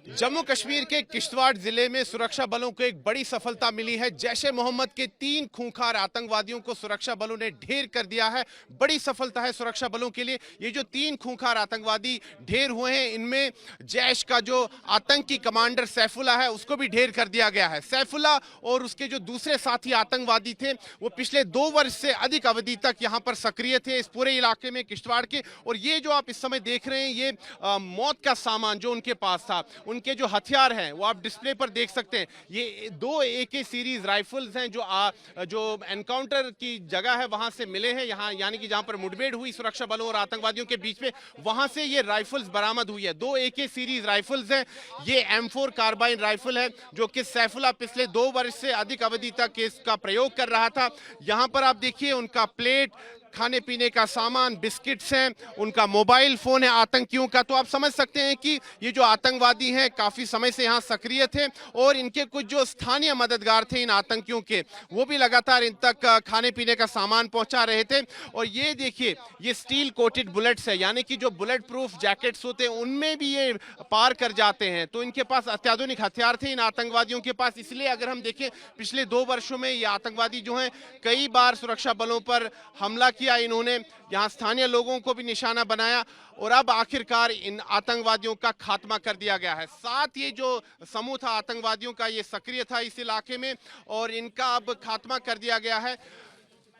जम्मू कश्मीर के किश्तवाड़ जिले में सुरक्षा बलों को एक बड़ी सफलता मिली है। जैश-ए मोहम्मद के 3 खूंखार आतंकवादियों को सुरक्षा बलों ने ढेर कर दिया है। बड़ी सफलता है सुरक्षा बलों के लिए। ये जो 3 खूंखार आतंकवादी ढेर हुए हैं, इनमें जैश का जो आतंकी कमांडर सैफुल्लाह है, उसको भी ढेर कर दिया गया है। सैफुल्लाह और उसके जो दूसरे साथी आतंकवादी थे, वो पिछले 2 वर्ष से अधिक अवधि तक यहाँ पर सक्रिय थे इस पूरे इलाके में किश्तवाड़ के। और ये जो आप इस समय देख रहे हैं, ये मौत का सामान जो उनके पास था, उनके जो हथियार हैं वो आप डिस्प्ले पर देख सकते हैं। ये 2 AK सीरीज राइफल्स हैं जो एनकाउंटर की जगह है वहां से मिले हैं, यहाँ यानी कि जहां पर मुठभेड़ हुई सुरक्षा बलों और आतंकवादियों के बीच में, वहां से ये राइफल्स बरामद हुई है। 2 AK सीरीज राइफल्स हैं। ये M4 कार्बाइन राइफल है जो कि सैफुल्लाह पिछले 2 वर्ष से अधिक अवधि तक इसका प्रयोग कर रहा था। यहाँ पर आप देखिए उनका प्लेट, खाने पीने का सामान, बिस्किट्स हैं, उनका मोबाइल फोन है आतंकियों का। तो आप समझ सकते हैं कि ये जो आतंकवादी हैं काफी समय से यहाँ सक्रिय थे और इनके कुछ जो स्थानीय मददगार थे इन आतंकियों के, वो भी लगातार इन तक खाने पीने का सामान पहुंचा रहे थे। और ये देखिए, ये स्टील कोटेड बुलेट्स है, यानी कि जो बुलेट प्रूफ जैकेट्स होते हैं उनमें भी ये पार कर जाते हैं। तो इनके पास अत्याधुनिक हथियार थे इन आतंकवादियों के पास। इसलिए अगर हम देखें, पिछले 2 वर्षों में ये आतंकवादी जो हैं कई बार सुरक्षा बलों पर हमला किया, इन्होंने यहां स्थानीय लोगों को भी निशाना बनाया और अब आखिरकार इन आतंकवादियों का खात्मा कर दिया गया है। साथ ये जो समूह था आतंकवादियों का, ये सक्रिय था इस इलाके में और इनका अब खात्मा कर दिया गया है।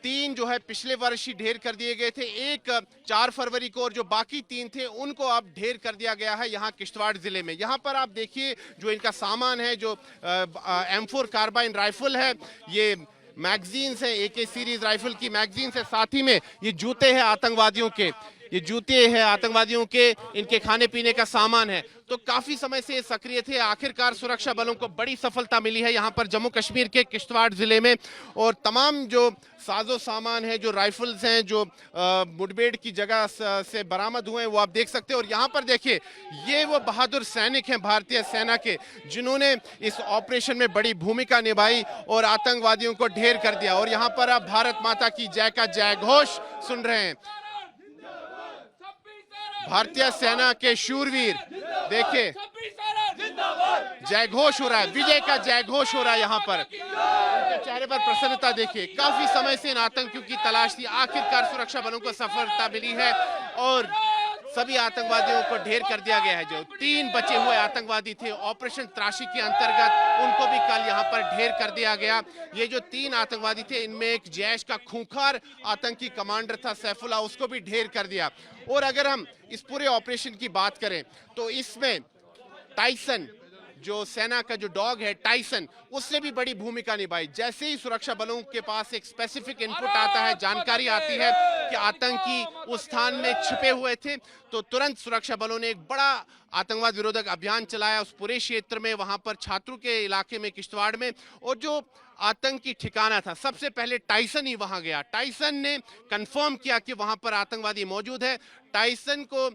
3 जो है पिछले वर्ष ही ढेर कर दिए गए थे, एक 4 फरवरी को, और जो बाकी 3 थे उनको अब ढेर कर दिया गया है यहाँ किश्तवाड़ जिले में। यहाँ पर आप देखिए जो इनका सामान है, जो M4 कार्बाइन राइफल है, ये मैगजीन्स है, AK सीरीज राइफल की मैगजीन्स है, साथ ही में ये जूते हैं आतंकवादियों के, ये जूते हैं आतंकवादियों के, इनके खाने पीने का सामान है। तो काफी समय से ये सक्रिय थे। आखिरकार सुरक्षा बलों को बड़ी सफलता मिली है यहाँ पर जम्मू कश्मीर के किश्तवाड़ जिले में। और तमाम जो साजो सामान है, जो राइफल्स हैं, जो मुठभेड़ की जगह से बरामद हुए हैं, वो आप देख सकते हैं। और यहाँ पर देखिए, ये वो बहादुर सैनिक हैं भारतीय सेना के, जिन्होंने इस ऑपरेशन में बड़ी भूमिका निभाई और आतंकवादियों को ढेर कर दिया। और यहाँ पर आप भारत माता की जय का जय घोष सुन रहे हैं। भारतीय सेना के शूरवीर, देखिए जय घोष हो रहा है, विजय का जय घोष हो रहा है। यहाँ पर उनके चेहरे पर प्रसन्नता देखिए। काफी समय से इन आतंकियों की तलाश थी, आखिरकार सुरक्षा बलों को सफलता मिली है और सभी आतंकवादियों को ढेर कर दिया गया है। जो 3 बचे हुए आतंकवादी थे ऑपरेशन त्राशी के अंतर्गत, उनको भी कल यहाँ पर ढेर कर दिया गया। ये जो 3 आतंकवादी थे, इनमें एक जैश का खूंखार आतंकी कमांडर था सैफुल्लाह, उसको भी ढेर कर दिया। और अगर हम इस पूरे ऑपरेशन की बात करें तो इसमें टाइसन, जो सेना का जो डॉग है टाइसन, उसने भी बड़ी भूमिका निभाई। जैसे ही सुरक्षा बलों के पास एक स्पेसिफिक इनपुट आता है, जानकारी आती है कि आतंकी उस स्थान में छिपे हुए थे, तो तुरंत सुरक्षा बलों ने एक बड़ा आतंकवाद विरोधक अभियान चलाया उस पूरे क्षेत्र में, वहां पर छात्रों के इलाके में किश्तवाड़ में। और जो आतंकी ठिकाना था, सबसे पहले टाइसन ही वहां गया। टाइसन ने कंफर्म किया कि वहां पर आतंकवादी मौजूद है। टाइसन को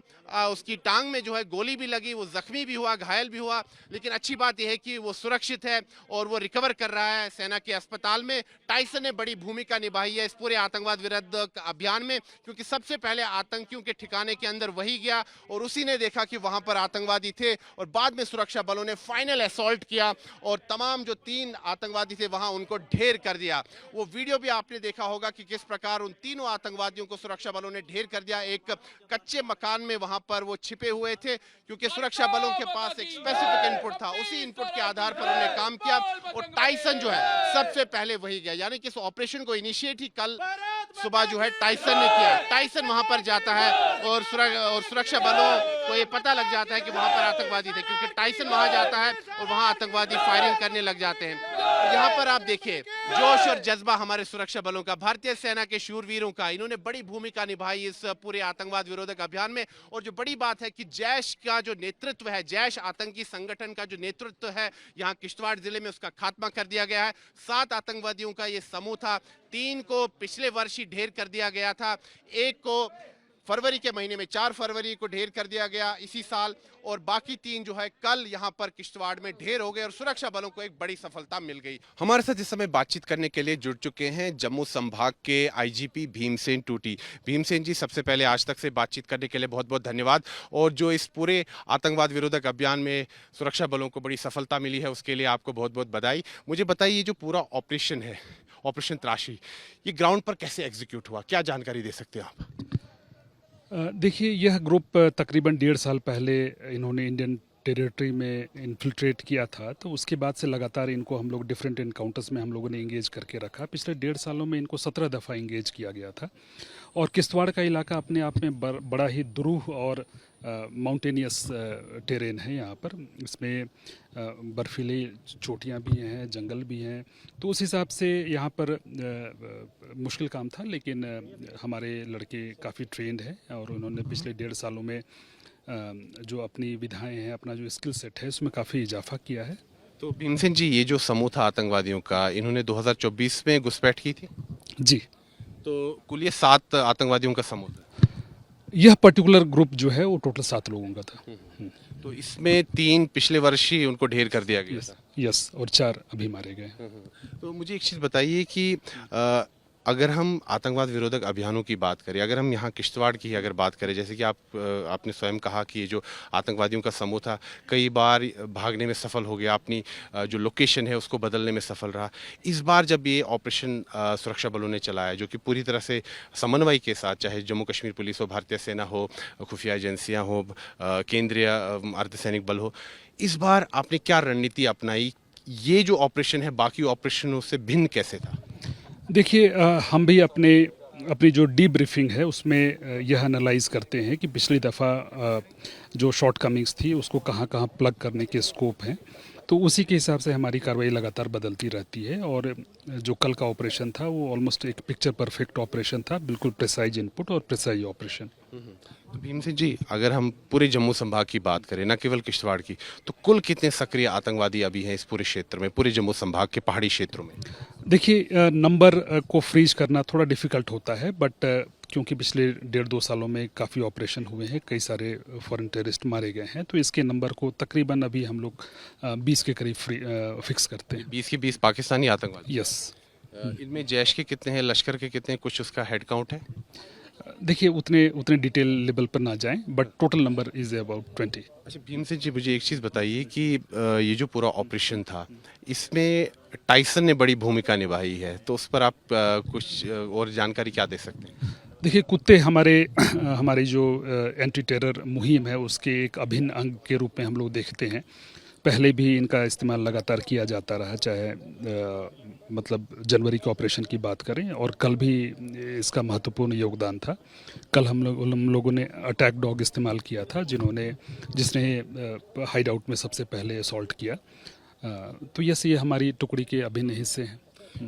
उसकी टांग में जो है गोली भी लगी, वो जख्मी भी हुआ, घायल भी हुआ, लेकिन अच्छी बात यह है कि वो सुरक्षित है और वो रिकवर कर रहा है सेना के अस्पताल में। टाइसन ने बड़ी भूमिका निभाई है इस पूरे आतंकवाद विरोधक अभियान में, क्योंकि सबसे पहले आतंकियों के ठिकाने के अंदर वही गया और उसी ने देखा कि वहां पर आतंकवादी थे और बाद में सुरक्षा बलों ने फाइनल असॉल्ट किया और तमाम जो 3 आतंकवादी थे वहां उनको ढेर कर दिया। वो वीडियो भी आपने देखा होगा कि किस प्रकार उन तीनों आतंकवादियों को सुरक्षा बलों ने ढेर कर दिया। एक कच्चे मकान में वहां पर वो छिपे हुए थे, क्योंकि सुरक्षा बलों के पास एक स्पेसिफिक इनपुट था, उसी इनपुट के आधार पर उन्होंने काम किया और टाइसन जो है सबसे पहले वही गया। यानी कि इस ऑपरेशन को इनिशिएट ही कल सुबह जो है टाइसन ने किया। टाइसन वहां पर जाता है और सुरक्षा बलों को ये पता लग जाता है कि वहां पर आतंकवादी थे, क्योंकि टाइसन वहां जाता है और वहां आतंकवादी फायरिंग करने लग जाते हैं। यहाँ पर आप देखिए जोश और जज्बा हमारे सुरक्षा बलों का, भारतीय सेना के शूरवीरों का, इन्होंने बड़ी भूमिका निभाई इस पूरे आतंकवाद विरोधक अभियान में। और जो बड़ी बात है कि जैश का जो नेतृत्व है, जैश आतंकी संगठन का जो नेतृत्व है यहाँ किश्तवाड़ जिले में, उसका खात्मा कर दिया गया है। 7 आतंकवादियों का ये समूह था, 3 को पिछले वर्ष ही ढेर कर दिया गया था, एक को फरवरी के महीने में 4 फरवरी को ढेर कर दिया गया इसी साल, और बाकी 3 जो है कल यहाँ पर किश्तवाड़ में ढेर हो गए और सुरक्षा बलों को एक बड़ी सफलता मिल गई। हमारे साथ इस समय बातचीत करने के लिए जुड़ चुके हैं जम्मू संभाग के आईजीपी भीमसेन टूटी। भीमसेन जी, सबसे पहले आज तक से बातचीत करने के लिए बहुत बहुत धन्यवाद, और जो इस पूरे आतंकवाद विरोधक अभियान में सुरक्षा बलों को बड़ी सफलता मिली है उसके लिए आपको बहुत बहुत बधाई। मुझे बताइए, जो पूरा ऑपरेशन है, ऑपरेशन त्राशी, ये ग्राउंड पर कैसे एग्जीक्यूट हुआ, क्या जानकारी दे सकते हैं आप? देखिए, यह ग्रुप तकरीबन 1.5 साल पहले इन्होंने इंडियन टेरिटरी में इन्फिल्ट्रेट किया था, तो उसके बाद से लगातार इनको हम लोग डिफरेंट इनकाउंटर्स में हम लोगों ने इंगेज करके रखा। पिछले 1.5 सालों में इनको 17 दफ़ा इंगेज किया गया था, और किश्तवाड़ का इलाका अपने आप में बड़ा ही दुरूह और माउंटेनियस टेरेन है। यहाँ पर इसमें बर्फीली चोटियाँ भी हैं, जंगल भी हैं, तो उस हिसाब से यहाँ पर मुश्किल काम था, लेकिन हमारे लड़के काफ़ी ट्रेंड हैं और उन्होंने पिछले 1.5 सालों में जो अपनी विधाएं हैं, अपना जो स्किल सेट है, उसमें काफ़ी इजाफा किया है। तो भीमसेन जी, ये जो समूह था आतंकवादियों का, इन्होंने 2024 में घुसपैठ की थी जी। तो कुल ये 7 आतंकवादियों का समूह था। यह पर्टिकुलर ग्रुप जो है वो टोटल 7 लोगों का था। तो इसमें 3 पिछले वर्ष ही उनको ढेर कर दिया गया था। यस, और 4 अभी मारे गए। तो मुझे एक चीज़ बताइए कि अगर हम आतंकवाद विरोधक अभियानों की बात करें, अगर हम यहाँ किश्तवाड़ की अगर बात करें, जैसे कि आपने स्वयं कहा कि ये जो आतंकवादियों का समूह था कई बार भागने में सफल हो गया, अपनी जो लोकेशन है उसको बदलने में सफल रहा। इस बार जब ये ऑपरेशन सुरक्षा बलों ने चलाया, जो कि पूरी तरह से समन्वय के साथ, चाहे जम्मू कश्मीर पुलिस हो, भारतीय सेना हो, खुफिया एजेंसियाँ हो, केंद्रीय अर्धसैनिक बल हो, इस बार आपने क्या रणनीति अपनाई? ये जो ऑपरेशन है बाकी ऑपरेशनों से भिन्न कैसे था? देखिए, हम भी अपनी जो डीब्रीफिंग है उसमें यह एनालाइज करते हैं कि पिछली दफ़ा जो शॉर्ट कमिंग्स थी उसको कहाँ कहाँ प्लग करने के स्कोप हैं, तो उसी के हिसाब से हमारी कार्रवाई लगातार बदलती रहती है। और जो कल का ऑपरेशन था वो ऑलमोस्ट एक पिक्चर परफेक्ट ऑपरेशन था, बिल्कुल प्रिसाइज इनपुट और प्रिसाइज ऑपरेशन। तो भीमसेन जी, अगर हम पूरे जम्मू संभाग की बात करें, न केवल किश्तवाड़ की, तो कुल कितने सक्रिय आतंकवादी अभी हैं इस पूरे क्षेत्र में, पूरे जम्मू संभाग के पहाड़ी क्षेत्रों में? देखिए, नंबर को फ्रीज करना थोड़ा डिफ़िकल्ट होता है, बट क्योंकि पिछले 1.5-2 सालों में काफ़ी ऑपरेशन हुए हैं, कई सारे फॉरेन टेररिस्ट मारे गए हैं, तो इसके नंबर को तकरीबन अभी हम लोग 20 के करीब फिक्स करते हैं। 20 के 20 पाकिस्तानी आतंकवादी? यस। इनमें जैश के कितने हैं, लश्कर के कितने हैं, कुछ उसका हेड काउंट है? देखिए, उतने डिटेल लेवल पर ना जाएं, but total number is about 20। अच्छा भीमसेन जी, मुझे एक चीज़ बताइए कि ये जो पूरा ऑपरेशन था इसमें टाइसन ने बड़ी भूमिका निभाई है, तो उस पर आप कुछ और जानकारी क्या दे सकते हैं? देखिए, कुत्ते हमारी जो एंटी टेरर मुहिम है उसके एक अभिन्न अंग के रूप में हम लोग देखते हैं। पहले भी इनका इस्तेमाल लगातार किया जाता रहा, चाहे मतलब जनवरी के ऑपरेशन की बात करें, और कल भी इसका महत्वपूर्ण योगदान था। कल हम लोगों ने अटैक डॉग इस्तेमाल किया था, जिसने हाइड आउट में सबसे पहले असॉल्ट किया। तो ये हमारी टुकड़ी के अभिन्न हिस्से हैं।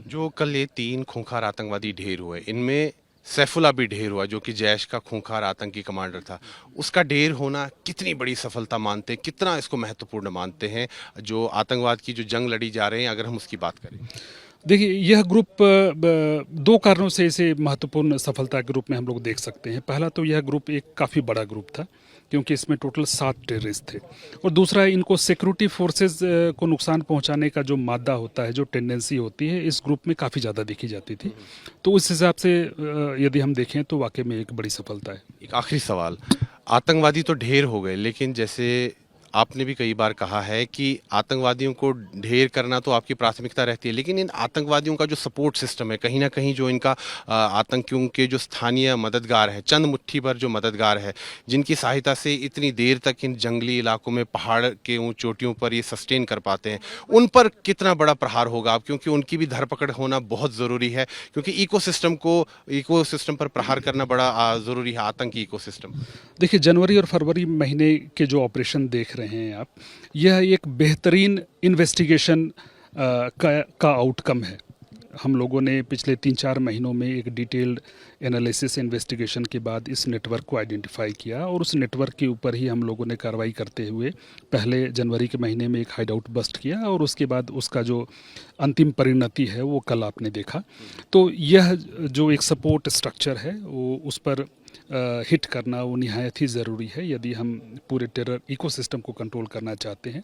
जो कल ये 3 खूंखार आतंकवादी ढेर हुए, इनमें सैफुल्ला भी ढेर हुआ, जो कि जैश का खूंखार आतंकी कमांडर था। उसका ढेर होना कितनी बड़ी सफलता मानते हैं, कितना इसको महत्वपूर्ण मानते हैं, जो आतंकवाद की जो जंग लड़ी जा रहे हैं, अगर हम उसकी बात करें? देखिए, यह ग्रुप 2 कारणों से इसे महत्वपूर्ण सफलता के रूप में हम लोग देख सकते हैं। पहला तो यह ग्रुप एक काफ़ी बड़ा ग्रुप था, क्योंकि इसमें टोटल 7 टेररिस्ट थे, और दूसरा, इनको सिक्योरिटी फोर्सेस को नुकसान पहुंचाने का जो मादा होता है, जो टेंडेंसी होती है, इस ग्रुप में काफ़ी ज़्यादा देखी जाती थी। तो उस हिसाब से यदि हम देखें तो वाकई में एक बड़ी सफलता है। एक आखिरी सवाल, आतंकवादी तो ढेर हो गए, लेकिन जैसे आपने भी कई बार कहा है कि आतंकवादियों को ढेर करना तो आपकी प्राथमिकता रहती है, लेकिन इन आतंकवादियों का जो सपोर्ट सिस्टम है, कहीं ना कहीं जो इनका आतंकियों के जो स्थानीय मददगार है, चंद मुट्ठी भर जो मददगार है, जिनकी सहायता से इतनी देर तक इन जंगली इलाकों में पहाड़ के ऊंच चोटियों पर ये सस्टेन कर पाते हैं, उन पर कितना बड़ा प्रहार होगा आप, क्योंकि उनकी भी धरपकड़ होना बहुत ज़रूरी है, क्योंकि इकोसिस्टम पर प्रहार करना बड़ा ज़रूरी है, आतंकी इकोसिस्टम। देखिए, जनवरी और फरवरी महीने के जो ऑपरेशन देख रहे हैं आप, यह एक बेहतरीन इन्वेस्टिगेशन का आउटकम है। हम लोगों ने पिछले 3-4 महीनों में एक डिटेल्ड एनालिसिस इन्वेस्टिगेशन के बाद इस नेटवर्क को आइडेंटिफाई किया, और उस नेटवर्क के ऊपर ही हम लोगों ने कार्रवाई करते हुए पहले जनवरी के महीने में एक हाइड आउट बस्ट किया, और उसके बाद उसका जो अंतिम परिणति है वो कल आपने देखा। तो यह जो एक सपोर्ट स्ट्रक्चर है वो, उस पर हिट करना वो निहायत ही ज़रूरी है यदि हम पूरे टेरर इकोसिस्टम को कंट्रोल करना चाहते हैं।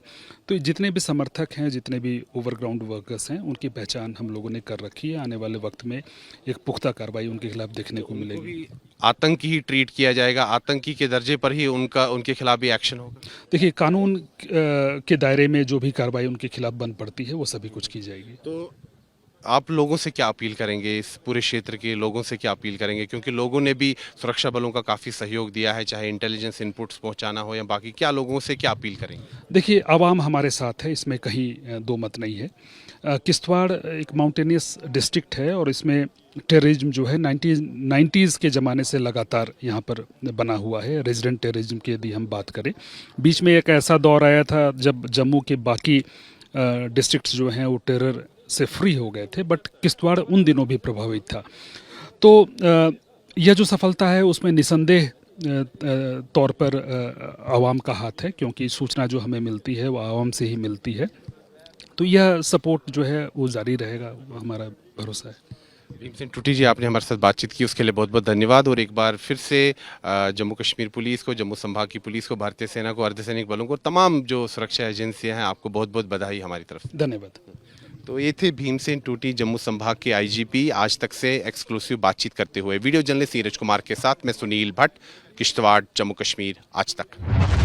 तो जितने भी समर्थक हैं, जितने भी ओवरग्राउंड वर्कर्स हैं, उनकी पहचान हम लोगों ने कर रखी है। आने वाले वक्त में एक पुख्ता कार्रवाई उनके खिलाफ देखने को मिलेगी। आतंकी ही ट्रीट किया जाएगा, आतंकी के दर्जे पर ही उनके खिलाफ भी एक्शन होगा। देखिए, कानून के दायरे में जो भी कार्रवाई उनके खिलाफ बन पड़ती है वो सभी कुछ की जाएगी। तो आप लोगों से क्या अपील करेंगे, इस पूरे क्षेत्र के लोगों से क्या अपील करेंगे, क्योंकि लोगों ने भी सुरक्षा बलों का काफ़ी सहयोग दिया है, चाहे इंटेलिजेंस इनपुट्स पहुंचाना हो या बाकी, क्या लोगों से क्या अपील करेंगे? देखिए, आवाम हमारे साथ है, इसमें कहीं दो मत नहीं है। किश्तवाड़ एक माउंटेनियस डिस्ट्रिक्ट है और इसमें टेररिज्म जो है 1990s के ज़माने से लगातार यहाँ पर बना हुआ है। रेजिडेंट टेररिज्म की यदि हम बात करें, बीच में एक ऐसा दौर आया था जब जम्मू के बाकी डिस्ट्रिक्ट्स जो हैं वो टेरर से फ्री हो गए थे, बट किश्तवाड़ उन दिनों भी प्रभावित था। तो यह जो सफलता है उसमें निसंदेह तौर पर आवाम का हाथ है, क्योंकि सूचना जो हमें मिलती है वो आवाम से ही मिलती है। तो यह सपोर्ट जो है वो जारी रहेगा, हमारा भरोसा है। भीमसेन टूटी जी, आपने हमारे साथ बातचीत की उसके लिए बहुत बहुत धन्यवाद। और एक बार फिर से जम्मू कश्मीर पुलिस को, जम्मू संभाग की पुलिस को, भारतीय सेना को, अर्धसैनिक बलों को, तमाम जो सुरक्षा एजेंसियां हैं, आपको बहुत बहुत बधाई हमारी तरफ से। धन्यवाद। तो ये थे भीमसेन टूटी, जम्मू संभाग के आईजीपी, आज तक से एक्सक्लूसिव बातचीत करते हुए। वीडियो जर्नलिस्ट नीरज कुमार के साथ मैं सुनील भट्ट, किश्तवाड़, जम्मू कश्मीर, आज तक।